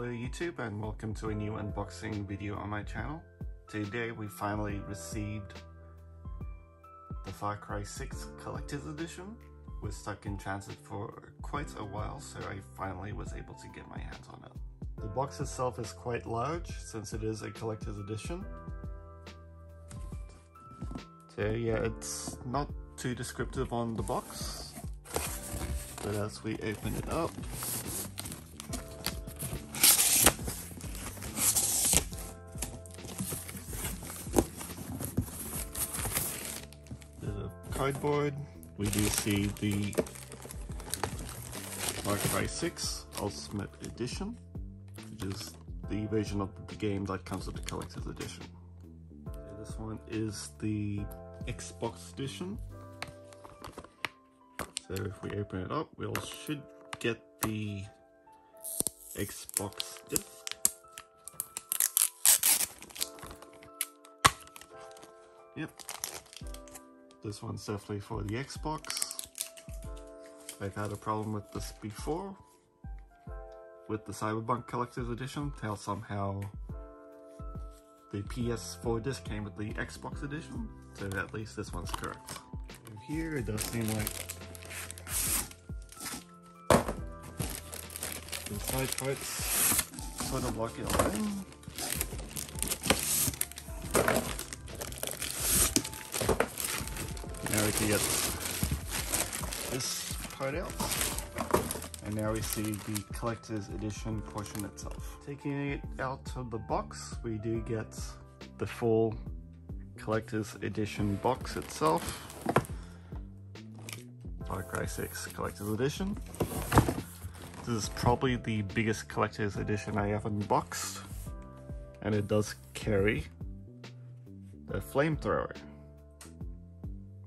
Hello YouTube and welcome to a new unboxing video on my channel. Today we finally received the Far Cry 6 Collector's Edition. We're stuck in transit for quite a while, so I finally was able to get my hands on it. The box itself is quite large since it is a Collector's Edition. So yeah, it's not too descriptive on the box, but as we open it up, cardboard, we do see the Far Cry 6 Ultimate Edition, which is the version of the game that comes with the Collector's Edition. This one is the Xbox Edition. So if we open it up, we should get the Xbox disc. Yep. This one's definitely for the Xbox. I've had a problem with this before, with the Cyberpunk Collector's Edition, how somehow the PS4 disc came with the Xbox Edition, so at least this one's correct. Here it does seem like the side parts sort of lock it in. Now we can get this part out, and now we see the Collector's Edition portion itself. Taking it out of the box, we do get the full Collector's Edition box itself. Far Cry 6 Collector's Edition. This is probably the biggest Collector's Edition I have unboxed, and it does carry the Flamethrower.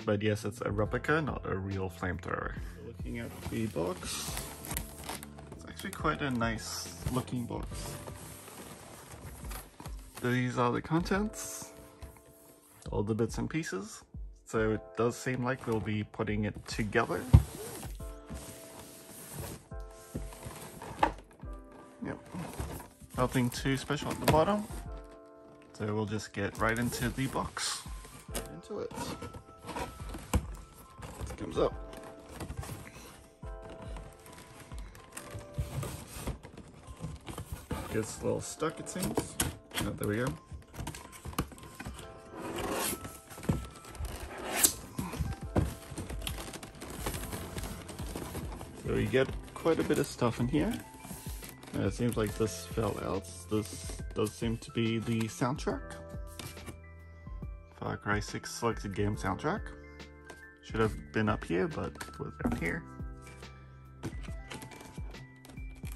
But yes, it's a replica, not a real flamethrower. Looking at the box, it's actually quite a nice looking box. These are the contents, all the bits and pieces. So it does seem like we'll be putting it together. Yep, nothing too special at the bottom. So we'll just get right into the box. Into it. Comes up. Gets a little stuck, it seems. Oh, there we go. So we get quite a bit of stuff in here. It seems like this fell out. This does seem to be the soundtrack. Far Cry 6 selected game soundtrack. Should have been up here, but was down here.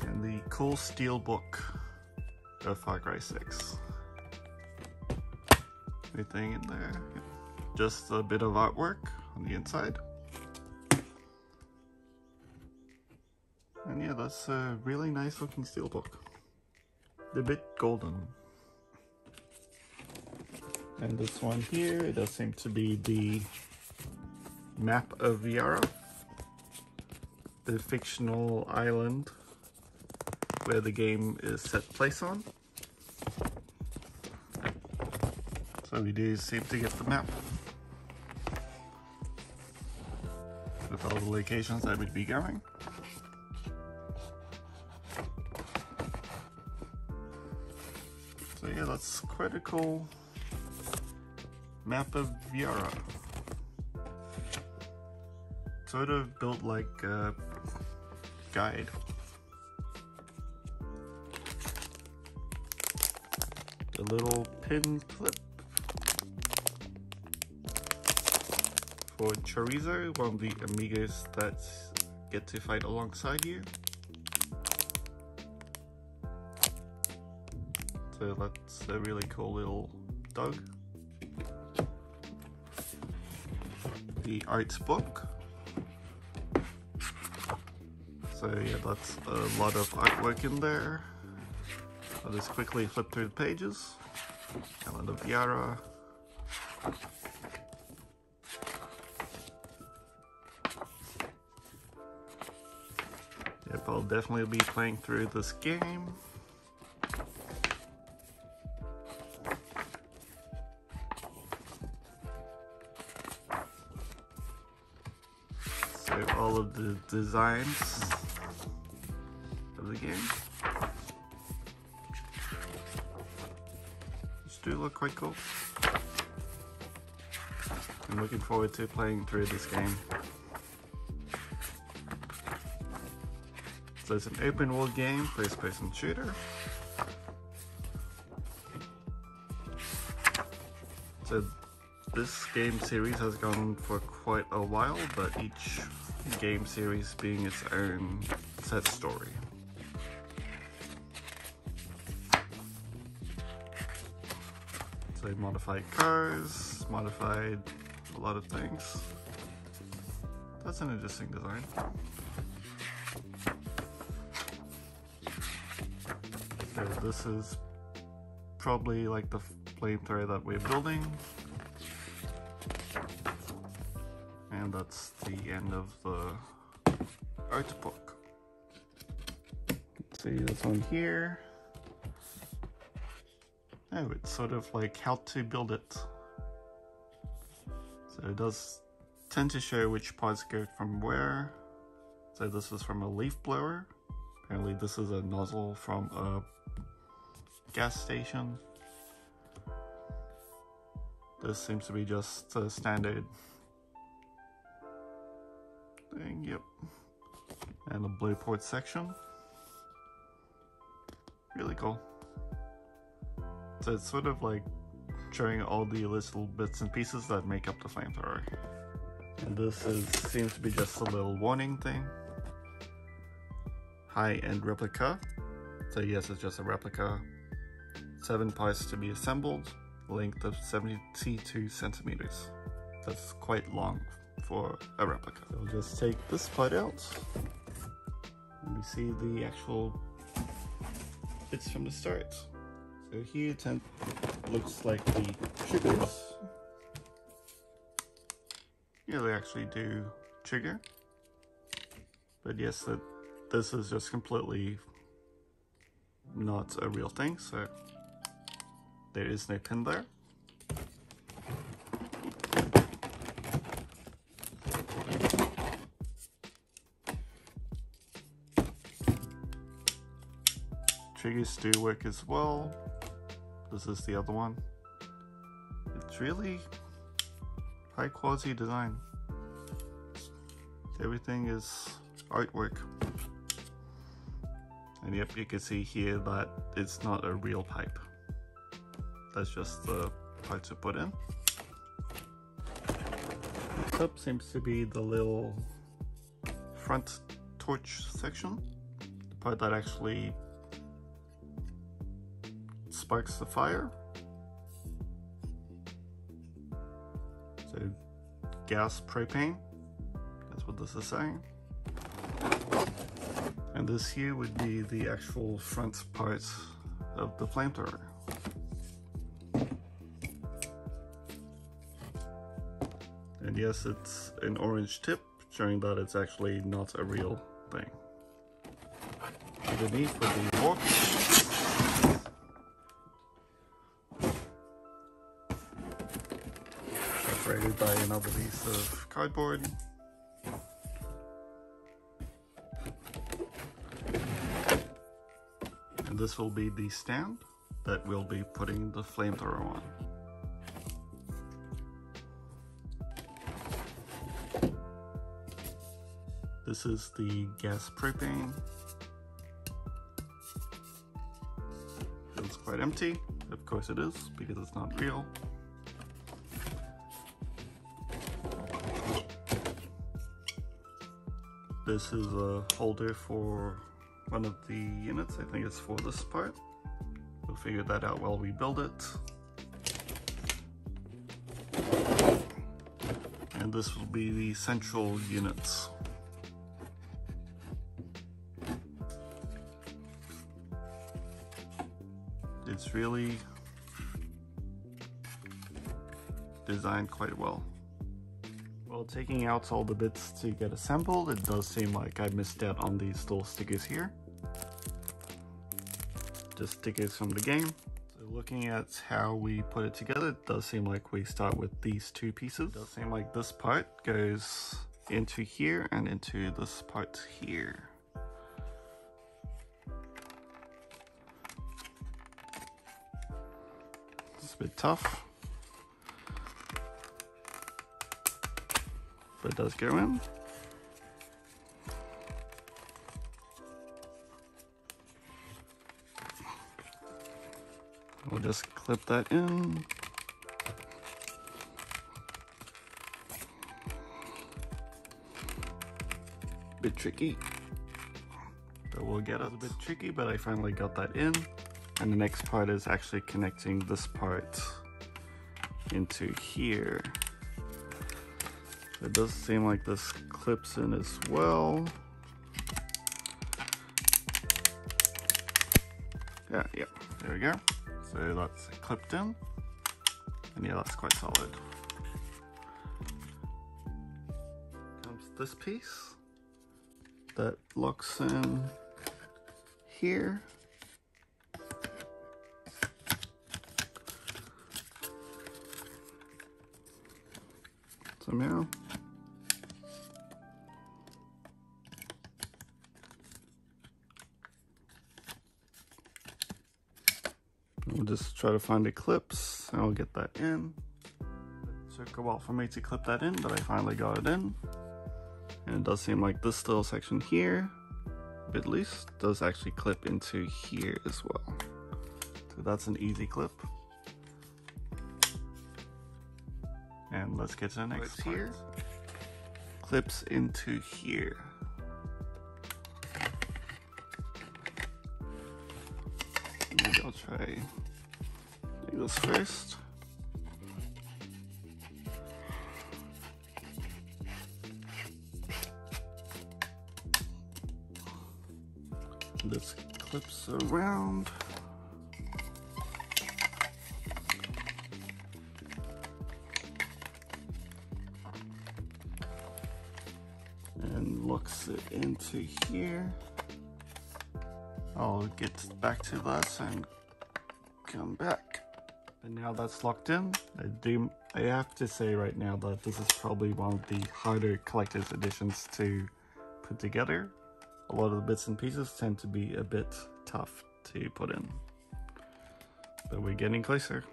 And the cool steel book of Far Cry 6. Anything in there? Just a bit of artwork on the inside. And yeah, that's a really nice looking steel book. A bit golden. And this one here, it does seem to be the map of Yara, the fictional island where the game is set place on. So we do seem to get the map with all the locations that would be going. So yeah, that's quite a cool map of Yara. Sort of built like a guide. A little pin clip for Chorizo, one of the amigos that get to fight alongside you. So that's a really cool little dog. The arts book. So yeah, that's a lot of artwork in there. I'll just quickly flip through the pages. Island of Yara. Yep, I'll definitely be playing through this game. So all of the designs of the game. Which do look quite cool. I'm looking forward to playing through this game. So it's an open world game, first-person shooter. So this game series has gone for quite a while, but each game series being its own set story. So modified cars, modified a lot of things. That's an interesting design. So this is probably like the flamethrower that we're building. And that's the end of the art book. Let's see this one here. Oh, it's sort of like how to build it. So it does tend to show which parts go from where. So this is from a leaf blower. Apparently this is a nozzle from a gas station. This seems to be just a standard thing, yep. And a blue port section. Really cool. So it's sort of like showing all the little bits and pieces that make up the flamethrower. And this seems to be just a little warning thing. High-end replica. So yes, it's just a replica. 7 parts to be assembled. Length of 72 centimeters. That's quite long for a replica. So we'll just take this part out. And we see the actual bits from the start. So here it looks like the triggers. Yeah, they actually do trigger. But yes, this is just completely not a real thing, so there is no pin there. Triggers do work as well. This is the other one. It's really high quality design. Everything is artwork. And yep, you can see here that it's not a real pipe. That's just the part to put in. Next up seems to be the little front torch section. The part that actually sparks the fire. So gas propane, that's what this is saying. And this here would be the actual front part of the flamethrower. And yes, it's an orange tip, showing that it's actually not a real thing. Underneath would be more. Separated by another piece of cardboard. And this will be the stand that we'll be putting the flamethrower on. This is the gas propane. It's quite empty. Of course it is, because it's not real. This is a holder for one of the units. I think it's for this part. We'll figure that out while we build it. And this will be the central units. It's really designed quite well. Well, taking out all the bits to get assembled, it does seem like I missed out on these little stickers here. Just stickers from the game. So looking at how we put it together, it does seem like we start with these two pieces. It does seem like this part goes into here and into this part here. It's a bit tough, but it does go in. We'll just clip that in. Bit tricky, but we'll get it. It's a bit tricky, but I finally got that in. And the next part is actually connecting this part into here. It does seem like this clips in as well. Yeah, there we go. So that's clipped in, and yeah, that's quite solid. Comes this piece that locks in here. Somehow. We'll just try to find the clips and I'll get that in. It took a while for me to clip that in, but I finally got it in. And it does seem like this little section here, a bit loose, does actually clip into here as well. So that's an easy clip. And let's get to the next part. Here. Clips into here. Maybe I'll try do this first. This clips around. And locks it into here. I'll get back to that and come back. And now that's locked in. I have to say right now that this is probably one of the harder collector's editions to put together. A lot of the bits and pieces tend to be a bit tough to put in. But we're getting closer.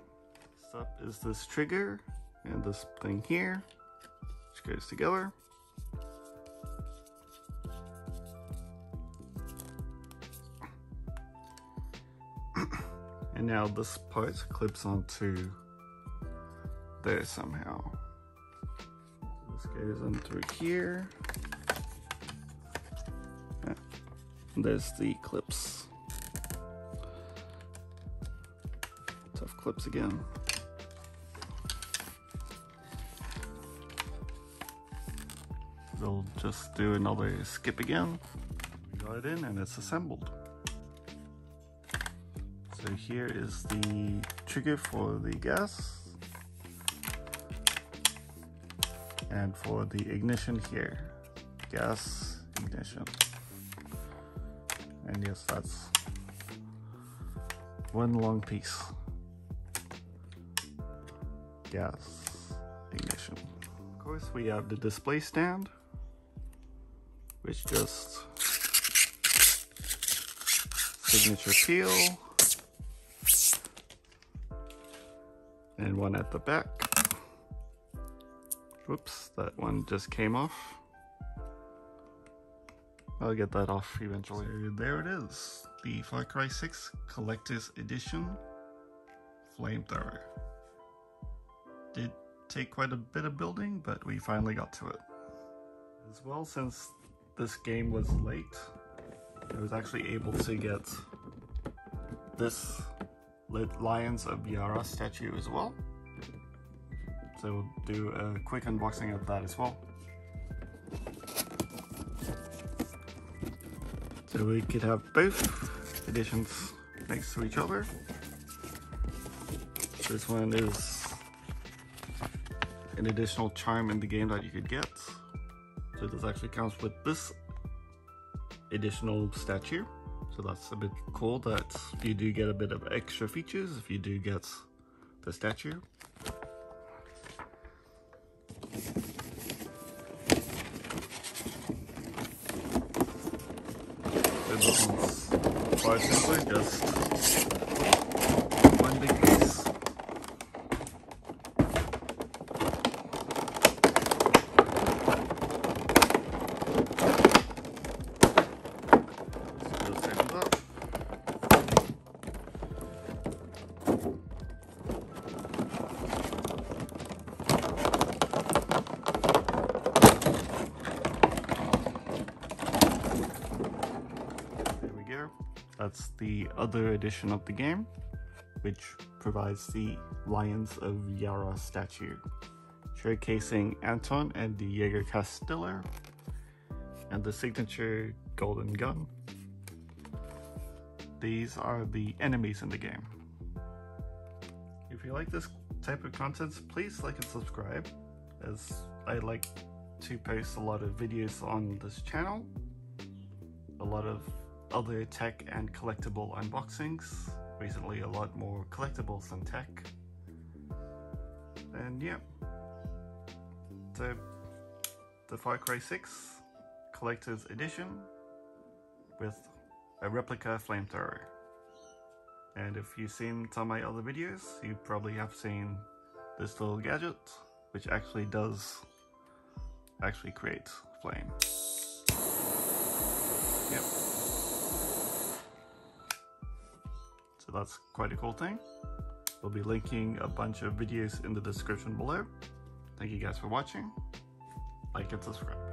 Next up is this trigger and this thing here, which goes together. And now this part clips onto there somehow. This goes in through here. And there's the clips. Tough clips again. We'll just do another skip again. We got it in and it's assembled. So here is the trigger for the gas and for the ignition here, gas ignition. And yes, that's one long piece, gas ignition. Of course, we have the display stand, which just signature peel. And one at the back. Whoops, that one just came off. I'll get that off eventually. So there it is, the Far Cry 6 Collector's Edition Flamethrower. Did take quite a bit of building, but we finally got to it. As well, since this game was late, I was actually able to get this Lions of Yara statue as well. So we'll do a quick unboxing of that as well. So we could have both editions next to each other. This one is an additional charm in the game that you could get. So this actually comes with this additional statue. So that's a bit cool that you do get a bit of extra features if you do get the statue. this one's quite simpler, just one big piece. Just opens up. That's the other edition of the game, which provides the Lions of Yara statue, showcasing Anton and Diego Castillo, and the signature golden gun. These are the enemies in the game. If you like this type of content, please like and subscribe, as I like to post a lot of videos on this channel, a lot of other tech and collectible unboxings, recently a lot more collectibles than tech, and yeah, so the Far Cry 6 Collector's Edition with a replica flamethrower. And if you've seen some of my other videos, you probably have seen this little gadget, which actually does create flame. Yep. So that's quite a cool thing. We'll be linking a bunch of videos in the description below. Thank you guys for watching. Like and subscribe.